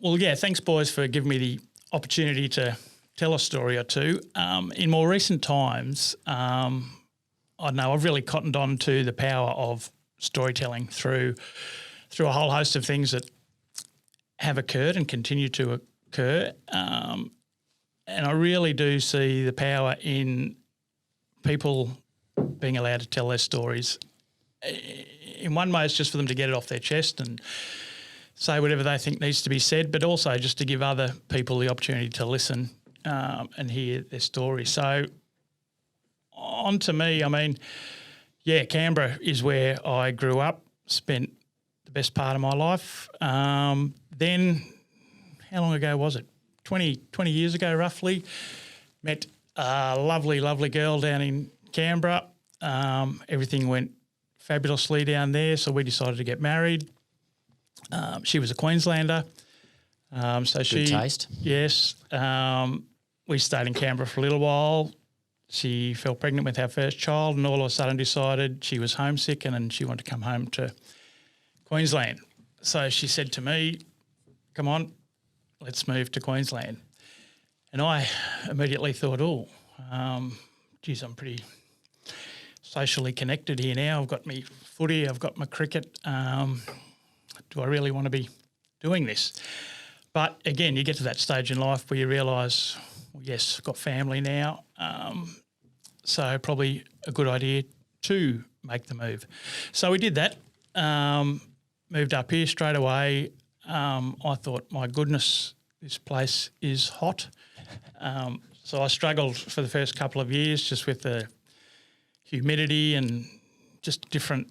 Well, yeah, thanks, boys, for giving me the opportunity to tell a story or two. In more recent times, I don't know, I've really cottoned on to the power of storytelling through a whole host of things that have occurred and continue to occur. And I really do see the power in people being allowed to tell their stories. In one way, it's just for them to get it off their chest and say whatever they think needs to be said, but also just to give other people the opportunity to listen and hear their story. So on to me, I mean, yeah, Canberra is where I grew up, spent the best part of my life. Then, how long ago was it? 20 years ago, roughly. Met a lovely, lovely girl down in Canberra. Everything went fabulously down there, so we decided to get married. She was a Queenslander. So Good taste. Yes. We stayed in Canberra for a little while. She fell pregnant with our first child and all of a sudden decided she was homesick and she wanted to come home to Queensland. So she said to me, come on, let's move to Queensland. And I immediately thought, geez, I'm pretty socially connected here now. I've got my footy, I've got my cricket. Do I really want to be doing this? But again, you get to that stage in life where you realise, well, yes, I've got family now, so probably a good idea to make the move. So we did that, moved up here straight away. I thought, my goodness, this place is hot. So I struggled for the first couple of years just with the humidity and just different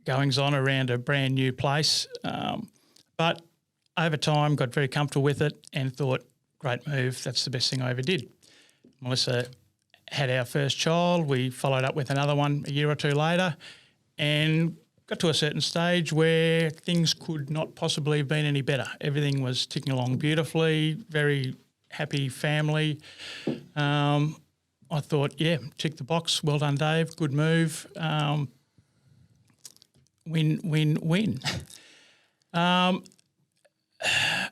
goings on around a brand new place. But over time got very comfortable with it and thought, great move, that's the best thing I ever did. Melissa had our first child. We followed up with another one a year or two later and got to a certain stage where things could not possibly have been any better. Everything was ticking along beautifully, very happy family. I thought, yeah, tick the box. Well done, Dave. Good move. Win, win, win.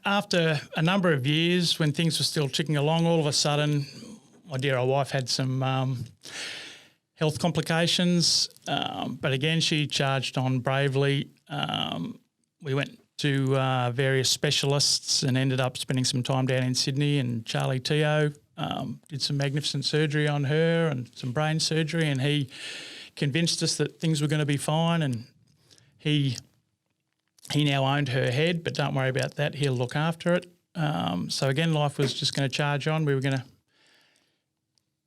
After a number of years, when things were still ticking along, all of a sudden, my dear old wife had some health complications. But again, she charged on bravely. We went to various specialists and ended up spending some time down in Sydney, and Charlie Teo did some magnificent surgery on her and some brain surgery, and he convinced us that things were going to be fine, and he now owned her head, but don't worry about that, he'll look after it. So again, life was just going to charge on. We were going to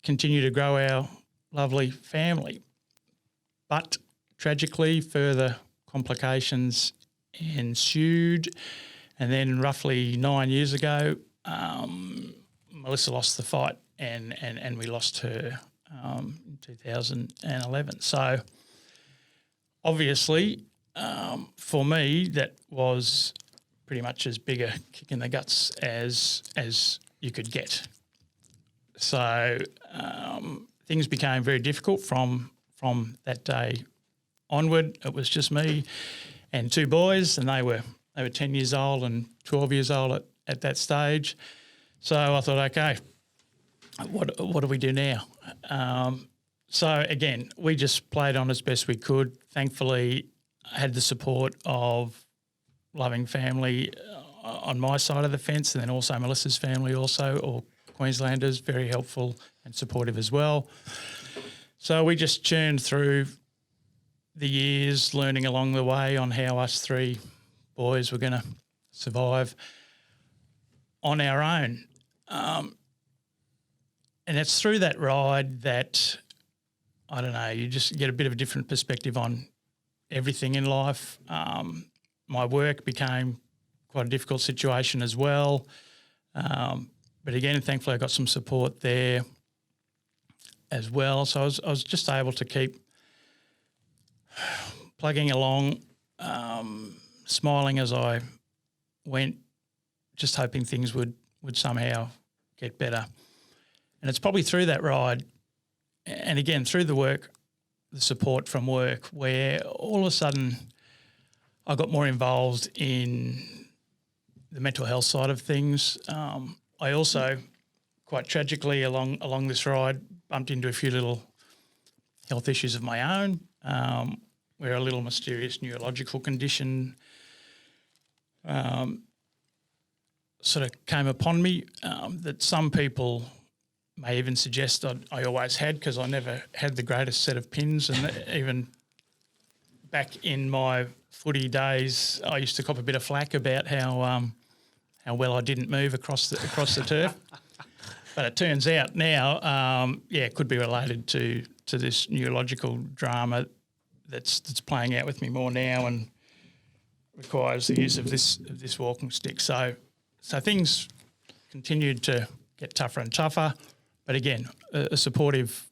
continue to grow our lovely family. But tragically, further complications ensued, and then roughly 9 years ago, Melissa lost the fight and we lost her in 2011. So obviously, for me, that was pretty much as big a kick in the guts as you could get. So things became very difficult from that day onward. It was just me and two boys, and they were 10 years old and 12 years old at that stage. So I thought, okay, what do we do now? So again, we just played on as best we could. Thankfully, I had the support of loving family on my side of the fence, and then also Melissa's family also, or Queenslanders, very helpful and supportive as well. So we just churned through the years, learning along the way on how us three boys were going to survive on our own. And it's through that ride that, I don't know, you just get a bit of a different perspective on everything in life. My work became quite a difficult situation as well. But again, thankfully I got some support there as well. So I was just able to keep plugging along, smiling as I went, just hoping things would somehow get better. And it's probably through that ride, and again, through the work, the support from work, where all of a sudden I got more involved in the mental health side of things. I also, quite tragically, along this ride, bumped into a few little health issues of my own, where a little mysterious neurological condition sort of came upon me that some people may even suggest I always had, because I never had the greatest set of pins, and even back in my footy days, I used to cop a bit of flack about how well I didn't move across the turf. But it turns out now, it could be related to this neurological drama that's playing out with me more now and requires the use of this walking stick. So things continued to get tougher and tougher. But again, a supportive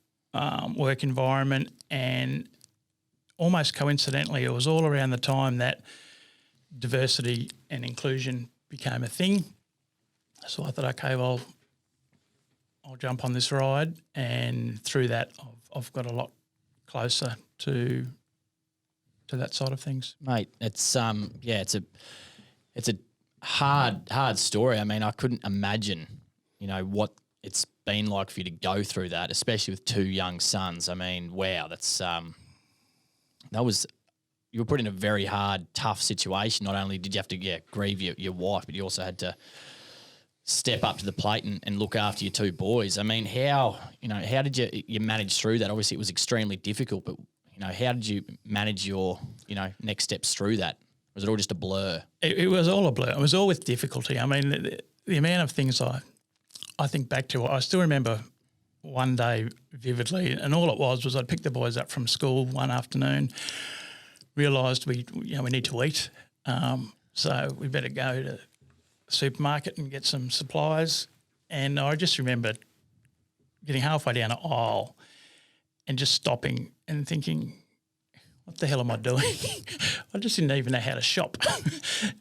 work environment, and almost coincidentally, it was all around the time that diversity and inclusion became a thing. So I thought, okay, well, I'll jump on this ride, and through that, I've got a lot closer to that side of things. Mate, it's a hard story. I mean, I couldn't imagine, what it's been like for you to go through that, especially with two young sons. I mean, wow, you were put in a very hard, tough situation. Not only did you have to grieve your wife, but you also had to step up to the plate and look after your two boys. I mean, how did you manage through that? Obviously, it was extremely difficult, but how did you manage your next steps through that? Was it all just a blur? It was all a blur. It was all with difficulty. I mean, the amount of things I think back to, I still remember one day vividly, and all it was I'd pick the boys up from school one afternoon, realised we need to eat, so we better go to the supermarket and get some supplies. And I just remember getting halfway down an aisle and just stopping and thinking, what the hell am I doing? I just didn't even know how to shop.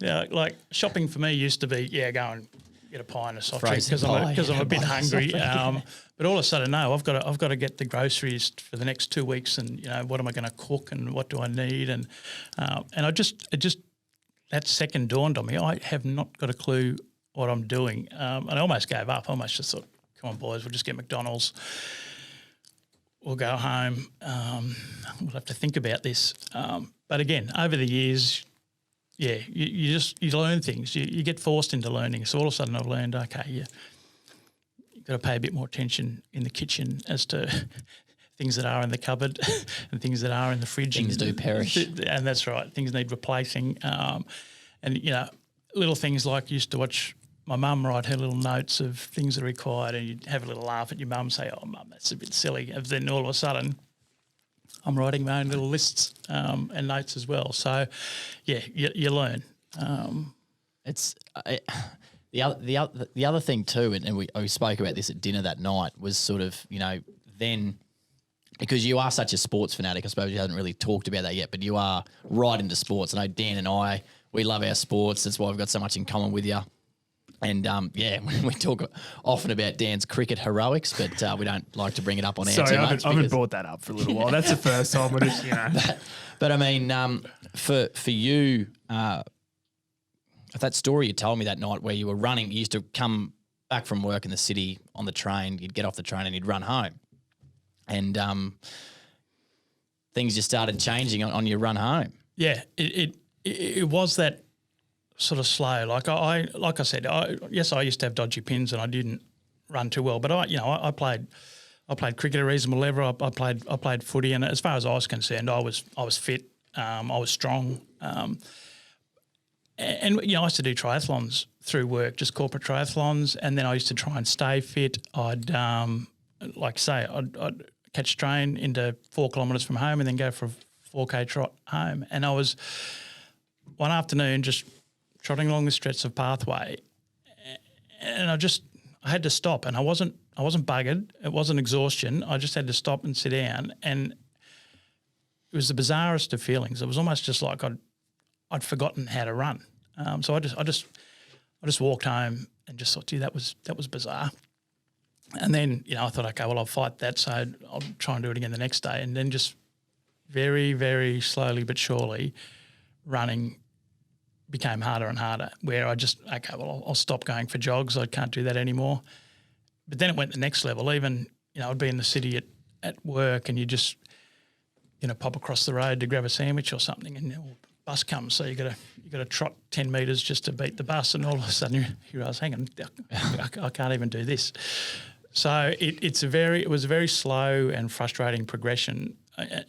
Like shopping for me used to be, go and get a pie and a soft drink because I'm a bit hungry. But all of a sudden, no, I've got to get the groceries for the next 2 weeks, and what am I going to cook and what do I need, and that second dawned on me. I have not got a clue what I'm doing, and I almost gave up. I almost just thought, come on, boys, we'll just get McDonald's. We'll go home. We'll have to think about this. But again, over the years, you learn things. You get forced into learning. So all of a sudden I've learned, okay, you've got to pay a bit more attention in the kitchen as to things that are in the cupboard and things that are in the fridge. Things do perish. And that's right. Things need replacing. And, little things like used to watch my mum write her little notes of things that are required, and you'd have a little laugh at your mum, say, oh, mum, that's a bit silly. And then all of a sudden I'm writing my own little lists and notes as well. So, you learn. The other thing too, and we spoke about this at dinner that night, was sort of, then because you are such a sports fanatic, I suppose you haven't really talked about that yet, but you are right into sports. I know Dan and I, we love our sports. That's why we've got so much in common with you. And, we talk often about Dan's cricket heroics, but we don't like to bring it up on air too much. I haven't brought that up for a little while. That's the first time. But it's, But I mean, for you, that story you told me that night where you were running, you used to come back from work in the city on the train, you'd get off the train and you'd run home. And things just started changing on your run home. Yeah, it was that sort of slow. Like I said, I used to have dodgy pins and I didn't run too well. But I played cricket at a reasonable level. I played footy, and as far as I was concerned, I was fit. I was strong. And I used to do triathlons through work, just corporate triathlons, and then I used to try and stay fit. I'd I'd catch a train into 4 kilometres from home and then go for a 4K trot home. And I was one afternoon just trotting along the stretch of pathway, and I had to stop, and I wasn't buggered. It wasn't exhaustion. I just had to stop and sit down, and it was the bizarrest of feelings. It was almost just like I'd forgotten how to run. So I just walked home and just thought, gee, that was bizarre. And then I thought, okay, well, I'll fight that, so I'll try and do it again the next day, and then just very, very slowly but surely running became harder and harder, where I just, okay, well, I'll stop going for jogs. I can't do that anymore. But then it went the next level. Even, I'd be in the city at work, and you just, pop across the road to grab a sandwich or something, and bus comes, so you got to trot 10 metres just to beat the bus, and all of a sudden you realise, hang on, I can't even do this. So it was a very slow and frustrating progression, and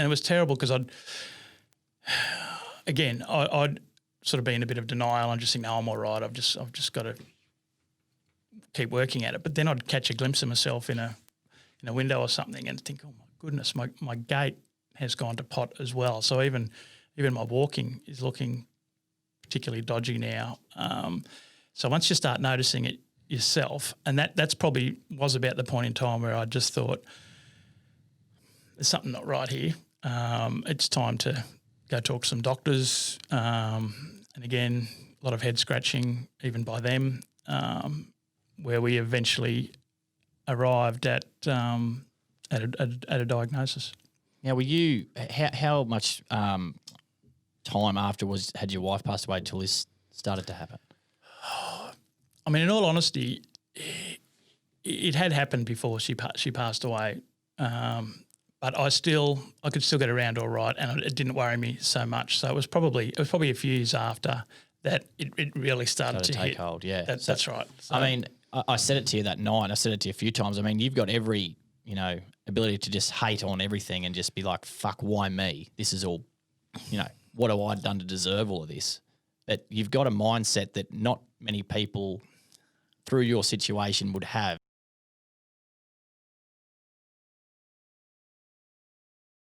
it was terrible because I'd sort of be in a bit of denial and just think, no, I'm all right. I've just got to keep working at it. But then I'd catch a glimpse of myself in a window or something and think, oh my goodness, my gait has gone to pot as well. So even my walking is looking particularly dodgy now. So once you start noticing it yourself, and that's probably was about the point in time where I just thought, there's something not right here. It's time to go talk to some doctors. And again, a lot of head scratching even by them, where we eventually arrived at a diagnosis. Now, were you how much time after had your wife passed away till this started to happen? I mean, in all honesty, it had happened before she passed away, but I could still get around all right, and it didn't worry me so much. So it was probably a few years after that it really started to take hit. hold. Yeah, that's right. So, I mean, I said it to you that night. I said it to you a few times. I mean, you've got every ability to just hate on everything and just be like, fuck, why me? This is all, what have I done to deserve all of this? But you've got a mindset that not many people through your situation would have.